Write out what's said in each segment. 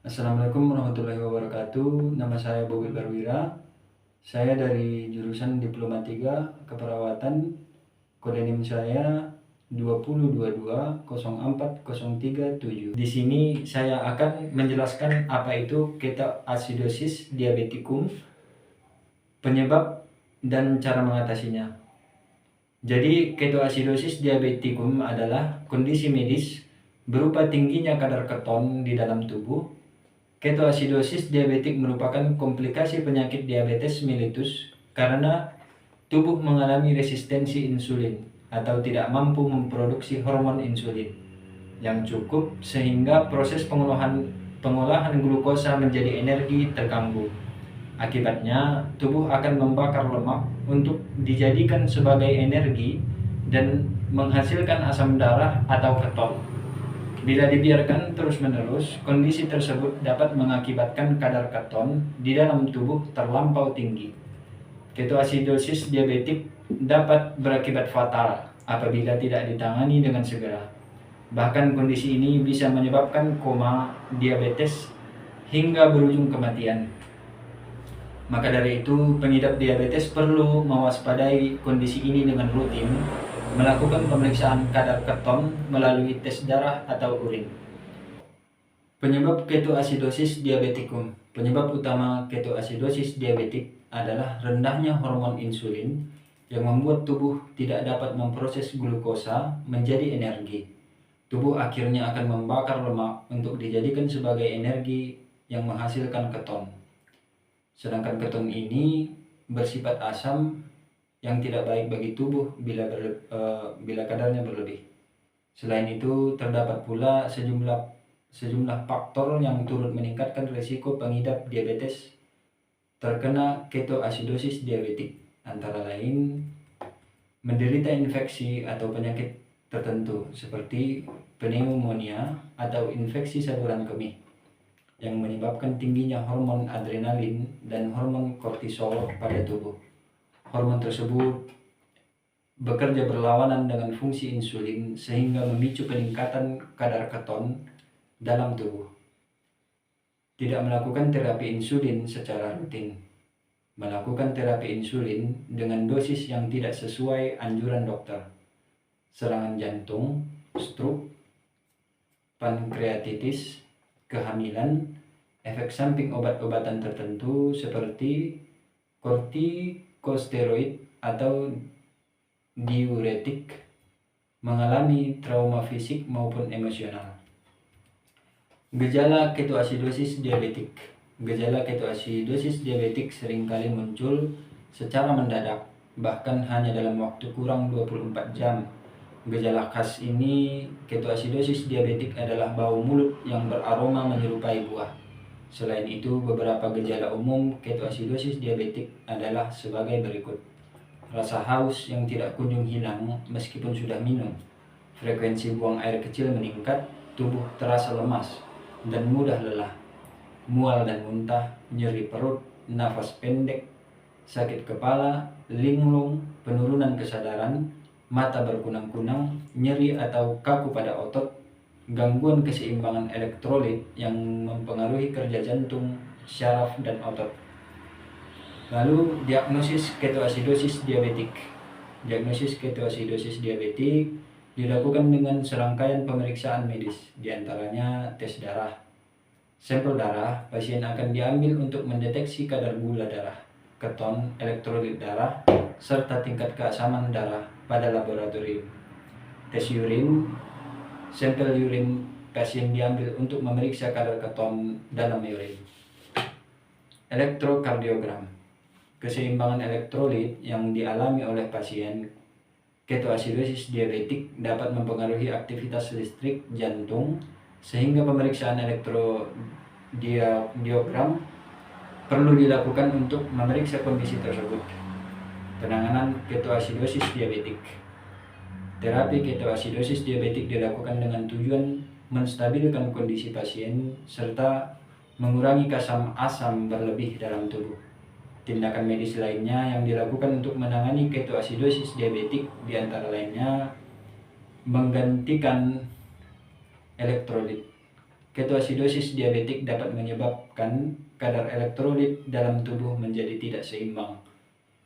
Assalamualaikum warahmatullahi wabarakatuh. Nama saya Bobi Barwira. Saya dari jurusan Diploma 3 Keperawatan. Kode NIM saya 2022040337. Di sini saya akan menjelaskan apa itu ketoacidosis diabeticum, penyebab dan cara mengatasinya. Jadi ketoacidosis diabeticum adalah kondisi medis berupa tingginya kadar keton di dalam tubuh. Ketoacidosis diabetik merupakan komplikasi penyakit diabetes mellitus karena tubuh mengalami resistensi insulin atau tidak mampu memproduksi hormon insulin yang cukup sehingga proses pengolahan glukosa menjadi energi terganggu. Akibatnya, tubuh akan membakar lemak untuk dijadikan sebagai energi dan menghasilkan asam darah atau keton. Bila dibiarkan terus-menerus, kondisi tersebut dapat mengakibatkan kadar keton di dalam tubuh terlampau tinggi. Ketoacidosis diabetik dapat berakibat fatal apabila tidak ditangani dengan segera. Bahkan kondisi ini bisa menyebabkan koma, diabetes, hingga berujung kematian. Maka dari itu, pengidap diabetes perlu mewaspadai kondisi ini dengan rutin, melakukan pemeriksaan kadar keton melalui tes darah atau urin. Penyebab ketoacidosis diabeticum. Penyebab utama ketoacidosis diabetik adalah rendahnya hormon insulin yang membuat tubuh tidak dapat memproses glukosa menjadi energi. Tubuh akhirnya akan membakar lemak untuk dijadikan sebagai energi yang menghasilkan keton. Sedangkan keton ini bersifat asam yang tidak baik bagi tubuh bila kadarnya berlebih. Selain itu, terdapat pula sejumlah faktor yang turut meningkatkan risiko pengidap diabetes terkena ketoacidosis diabetik, antara lain menderita infeksi atau penyakit tertentu seperti pneumonia atau infeksi saluran kemih yang menyebabkan tingginya hormon adrenalin dan hormon kortisol pada tubuh. Hormon tersebut bekerja berlawanan dengan fungsi insulin sehingga memicu peningkatan kadar keton dalam tubuh. Tidak melakukan terapi insulin secara rutin. Melakukan terapi insulin dengan dosis yang tidak sesuai anjuran dokter. Serangan jantung, stroke, pankreatitis, kehamilan, efek samping obat-obatan tertentu seperti kortikosteroid atau diuretik, mengalami trauma fisik maupun emosional. Gejala ketoacidosis diabetik. Gejala ketoacidosis diabetik seringkali muncul secara mendadak, bahkan hanya dalam waktu kurang 24 jam. Gejala khas ini ketoacidosis diabetik adalah bau mulut yang beraroma menyerupai buah. Selain itu, beberapa gejala umum ketoacidosis diabetik adalah sebagai berikut. Rasa haus yang tidak kunjung hilang meskipun sudah minum. Frekuensi buang air kecil meningkat, tubuh terasa lemas dan mudah lelah. Mual dan muntah, nyeri perut, nafas pendek, sakit kepala, linglung, penurunan kesadaran, mata berkunang-kunang, nyeri atau kaku pada otot, gangguan keseimbangan elektrolit yang mempengaruhi kerja jantung, syaraf, dan otot. Lalu diagnosis ketoacidosis diabetik. Diagnosis ketoacidosis diabetik dilakukan dengan serangkaian pemeriksaan medis, diantaranya tes darah. Sampel darah pasien akan diambil untuk mendeteksi kadar gula darah, keton, elektrolit darah, serta tingkat keasaman darah pada laboratorium. Tes urin. Sampel urin pasien diambil untuk memeriksa kadar keton dalam urin. Elektrokardiogram. Keseimbangan elektrolit yang dialami oleh pasien ketoacidosis diabetik dapat mempengaruhi aktivitas listrik jantung, sehingga pemeriksaan elektrodiogram perlu dilakukan untuk memeriksa kondisi tersebut. Penanganan ketoacidosis diabetik. Terapi ketoacidosis diabetik dilakukan dengan tujuan menstabilkan kondisi pasien serta mengurangi asam berlebih dalam tubuh. Tindakan medis lainnya yang dilakukan untuk menangani ketoacidosis diabetik diantara lainnya menggantikan elektrolit. ketoasidosis diabetik dapat menyebabkan kadar elektrolit dalam tubuh menjadi tidak seimbang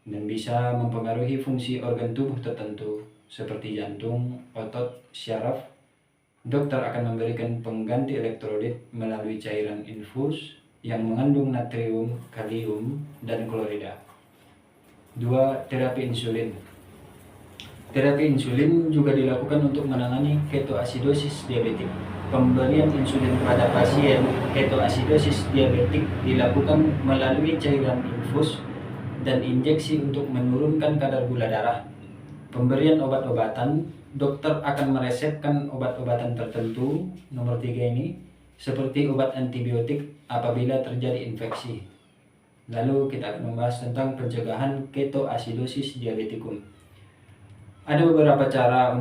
dan bisa mempengaruhi fungsi organ tubuh tertentu seperti jantung, otot, syaraf. Dokter akan memberikan pengganti elektrolit melalui cairan infus yang mengandung natrium, kalium, dan klorida. 2. Terapi insulin. Terapi insulin juga dilakukan untuk menangani ketoasidosis diabetik. Pemberian insulin pada pasien ketoasidosis diabetik dilakukan melalui cairan infus dan injeksi untuk menurunkan kadar gula darah. Pemberian obat-obatan, dokter akan meresepkan obat-obatan tertentu, nomor 3 ini, seperti obat antibiotik apabila terjadi infeksi. Lalu kita akan membahas tentang pencegahan ketoasidosis diabetikum. Ada beberapa cara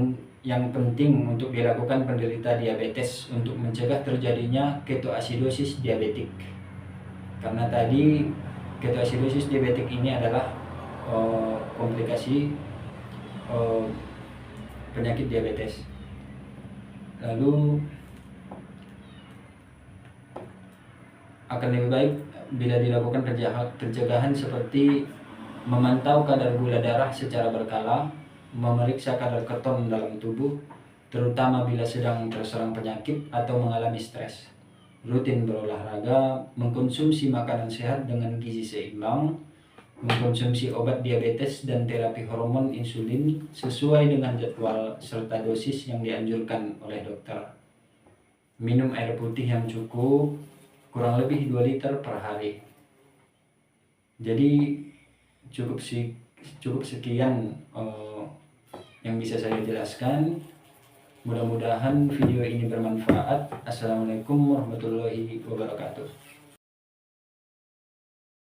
yang penting untuk dilakukan penderita diabetes untuk mencegah terjadinya ketoasidosis diabetik. Karena tadi ketoasidosis diabetik ini adalah komplikasi penyakit diabetes. Lalu akan lebih baik bila dilakukan pencegahan seperti memantau kadar gula darah secara berkala, memeriksa kadar keton dalam tubuh, terutama bila sedang terserang penyakit atau mengalami stres, rutin berolahraga, mengkonsumsi makanan sehat dengan gizi seimbang, mengkonsumsi obat diabetes dan terapi hormon insulin sesuai dengan jadwal serta dosis yang dianjurkan oleh dokter. Minum air putih yang cukup, kurang lebih 2 liter per hari. Jadi cukup sekian yang bisa saya jelaskan. Mudah-mudahan video ini bermanfaat. Assalamualaikum warahmatullahi wabarakatuh.